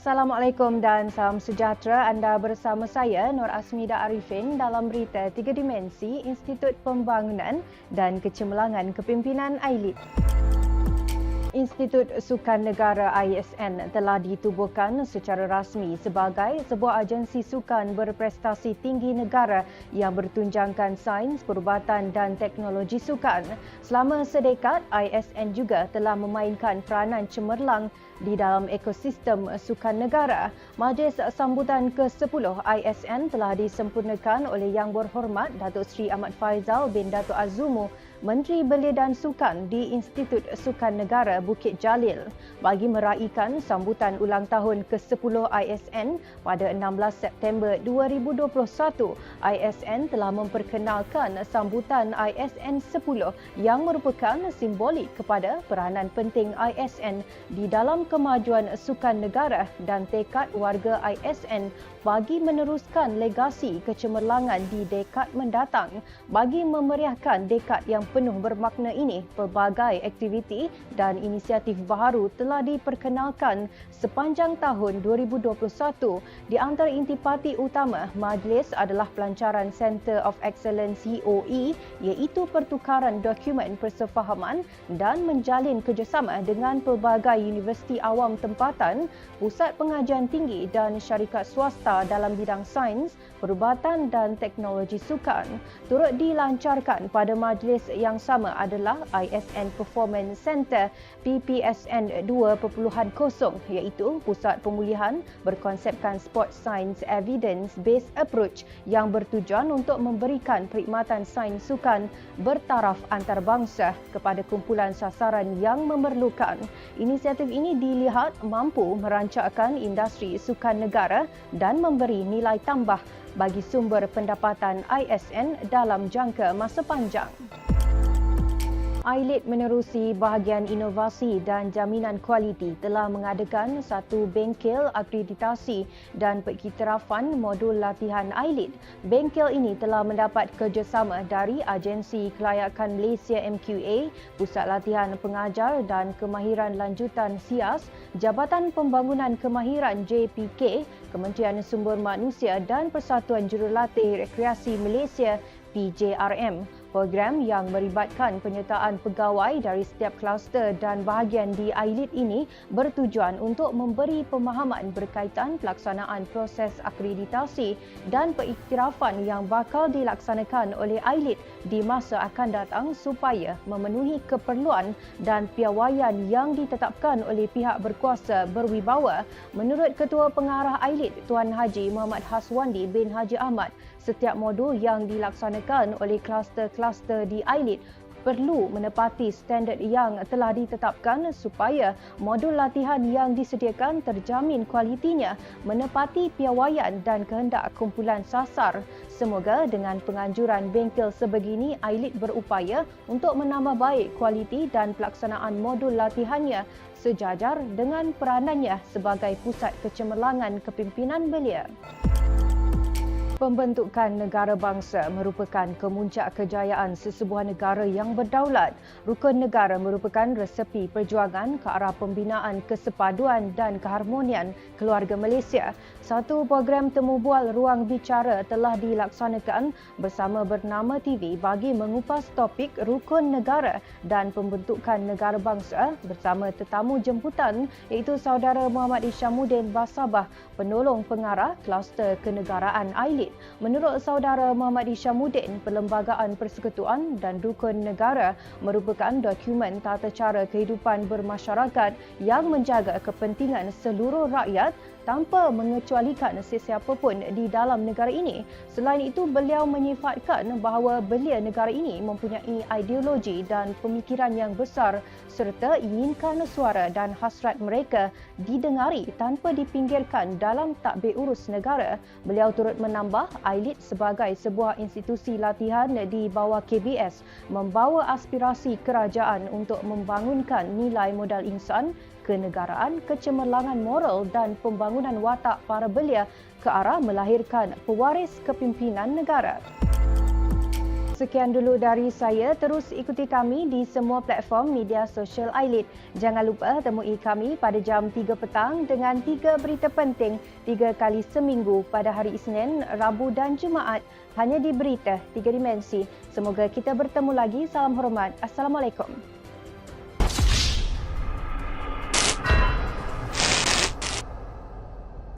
Assalamualaikum dan salam sejahtera. Anda bersama saya Nur Asmida Arifin dalam berita 3 Dimensi Institut Pembangunan dan Kecemerlangan Kepimpinan AILID. Institut Sukan Negara ISN telah ditubuhkan secara rasmi sebagai sebuah agensi sukan berprestasi tinggi negara yang bertunjangkan sains, perubatan dan teknologi sukan. Selama sedekad, ISN juga telah memainkan peranan cemerlang di dalam ekosistem sukan negara. Majlis sambutan ke-10 ISN telah disempurnakan oleh Yang Berhormat Datuk Seri Ahmad Faizal bin Datuk Azumu, Menteri Belia dan Sukan di Institut Sukan Negara Bukit Jalil. Bagi meraihkan sambutan ulang tahun ke-10 ISN pada 16 September 2021, ISN telah memperkenalkan sambutan ISN 10 yang merupakan simbolik kepada peranan penting ISN di dalam kemajuan sukan negara dan tekad warga ISN bagi meneruskan legasi kecemerlangan di dekad mendatang. Bagi memeriahkan dekad yang penuh bermakna ini, pelbagai aktiviti dan inisiatif baharu telah diperkenalkan sepanjang tahun 2021. Di antara intipati utama majlis adalah pelancaran Center of Excellence COE, iaitu pertukaran dokumen persefahaman dan menjalin kerjasama dengan pelbagai universiti awam tempatan, pusat pengajian tinggi dan syarikat swasta dalam bidang sains, perubatan dan teknologi sukan. Turut dilancarkan pada majlis yang sama adalah ISN Performance Center PPSN 2.0, iaitu pusat pemulihan berkonsepkan Sport Science Evidence Based Approach yang bertujuan untuk memberikan perkhidmatan sains sukan bertaraf antarabangsa kepada kumpulan sasaran yang memerlukan. Inisiatif ini dilihat mampu merancakkan industri sukan negara dan memberi nilai tambah bagi sumber pendapatan ISN dalam jangka masa panjang. AILID menerusi bahagian inovasi dan jaminan kualiti telah mengadakan satu bengkel akreditasi dan pengiktirafan modul latihan AILID. Bengkel ini telah mendapat kerjasama dari Agensi Kelayakan Malaysia MQA, Pusat Latihan Pengajar dan Kemahiran Lanjutan SIAS, Jabatan Pembangunan Kemahiran JPK, Kementerian Sumber Manusia dan Persatuan Jurulatih Rekreasi Malaysia PJRM. Program yang melibatkan penyertaan pegawai dari setiap kluster dan bahagian di AILID ini bertujuan untuk memberi pemahaman berkaitan pelaksanaan proses akreditasi dan pengiktirafan yang bakal dilaksanakan oleh AILID di masa akan datang supaya memenuhi keperluan dan piawaian yang ditetapkan oleh pihak berkuasa berwibawa. Menurut Ketua Pengarah AILID, Tuan Haji Muhammad Haswandi bin Haji Ahmad, setiap modul yang dilaksanakan oleh kluster-kluster di AILID perlu menepati standard yang telah ditetapkan supaya modul latihan yang disediakan terjamin kualitinya, menepati piawaian dan kehendak kumpulan sasar. Semoga dengan penganjuran bengkel sebegini, AILID berupaya untuk menambah baik kualiti dan pelaksanaan modul latihannya sejajar dengan peranannya sebagai pusat kecemerlangan kepimpinan belia. Pembentukan negara bangsa merupakan kemuncak kejayaan sesebuah negara yang berdaulat. Rukun negara merupakan resepi perjuangan ke arah pembinaan kesepaduan dan keharmonian keluarga Malaysia. Satu program temubual ruang bicara telah dilaksanakan bersama Bernama TV bagi mengupas topik rukun negara dan pembentukan negara bangsa bersama tetamu jemputan iaitu Saudara Muhammad Isyamuddin Basabah, penolong pengarah kluster kenegaraan AILID. Menurut Saudara Muhammad Isyamuddin, Perlembagaan Persekutuan dan Rukun Negara merupakan dokumen tata cara kehidupan bermasyarakat yang menjaga kepentingan seluruh rakyat tanpa mengecualikan sesiapa pun di dalam negara ini. Selain itu, beliau menyifatkan bahawa belia negara ini mempunyai ideologi dan pemikiran yang besar serta inginkan suara dan hasrat mereka didengari tanpa dipinggirkan dalam tadbir urus negara. Beliau turut menambah AILID sebagai sebuah institusi latihan di bawah KBS membawa aspirasi kerajaan untuk membangunkan nilai modal insan, kenegaraan, kecemerlangan moral dan pembangunan watak para belia ke arah melahirkan pewaris kepimpinan negara. Sekian dulu dari saya. Terus ikuti kami di semua platform media sosial Ailit. Jangan lupa temui kami pada jam 3 petang dengan 3 berita penting 3 kali seminggu pada hari Isnin, Rabu dan Jumaat. Hanya di Berita 3 Dimensi. Semoga kita bertemu lagi. Salam hormat. Assalamualaikum.